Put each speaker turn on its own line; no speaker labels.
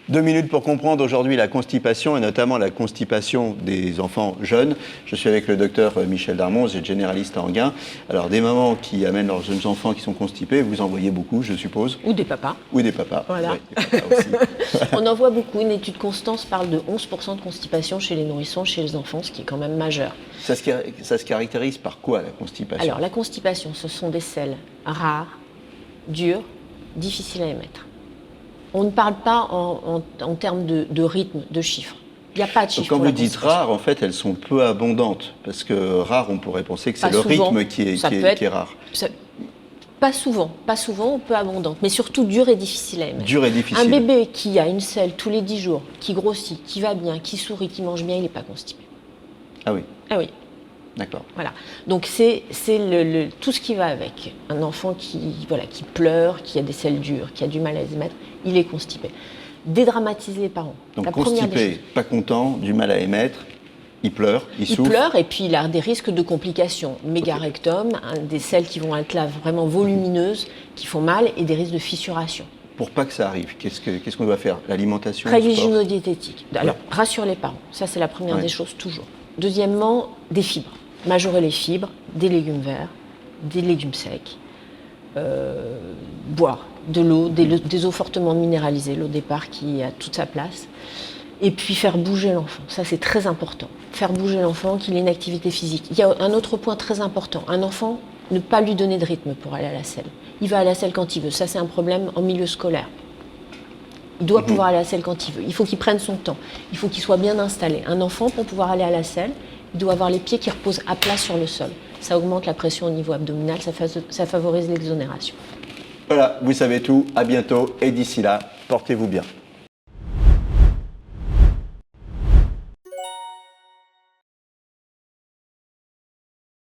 2 minutes pour comprendre aujourd'hui la constipation et notamment la constipation des enfants jeunes. Je suis avec le docteur Michel Darmon, vous êtes généraliste à Enghien. Alors des mamans qui amènent leurs jeunes enfants qui sont constipés, vous en voyez beaucoup, je suppose.
Ou des papas.
Ou des papas.
Voilà.
Oui, des papas aussi.
On en voit beaucoup. Une étude Constance parle de 11% de constipation chez les nourrissons, chez les enfants, ce qui est quand même majeur.
Ça se caractérise par quoi la constipation?
Alors la constipation, ce sont des selles rares, dures, difficiles à émettre. On ne parle pas en termes de rythme, de chiffres. Il n'y a pas de chiffres.
Quand vous dites rares, en fait, elles sont peu abondantes. Parce que rare, on pourrait penser que c'est le rythme qui est rare.
Pas souvent, peu abondante, mais surtout dure et difficile à émettre.
Dure et difficile.
Un bébé qui a une selle tous les 10 jours, qui grossit, qui va bien, qui sourit, qui mange bien, il n'est pas constipé.
Ah oui.
Ah oui.
D'accord.
Voilà. Donc c'est tout ce qui va avec. Un enfant qui pleure, qui a des selles dures, qui a du mal à les émettre, il est constipé. Dédramatiser les parents.
Donc constipé, pas content, du mal à émettre, il pleure, il souffre.
Il pleure et puis il a des risques de complications. Mégarectum, des selles qui vont être là vraiment volumineuses, qui font mal, et des risques de fissuration.
Pour pas que ça arrive, qu'est-ce qu'on doit faire? L'alimentation?
Prévisionnodiététique. Alors, rassure les parents. Ça, c'est la première des choses, toujours. Deuxièmement, des fibres. Majorer les fibres, des légumes verts, des légumes secs, boire de l'eau, des eaux fortement minéralisées, l'eau départ qui a toute sa place, et puis faire bouger l'enfant. Ça, c'est très important. Faire bouger l'enfant, qu'il ait une activité physique. Il y a un autre point très important. Un enfant, ne pas lui donner de rythme pour aller à la selle. Il va à la selle quand il veut. Ça, c'est un problème en milieu scolaire. Il doit pouvoir aller à la selle quand il veut. Il faut qu'il prenne son temps. Il faut qu'il soit bien installé. Un enfant, pour pouvoir aller à la selle, il doit avoir les pieds qui reposent à plat sur le sol. Ça augmente la pression au niveau abdominal, ça favorise l'exonération.
Voilà, vous savez tout. À bientôt. Et d'ici là, portez-vous bien.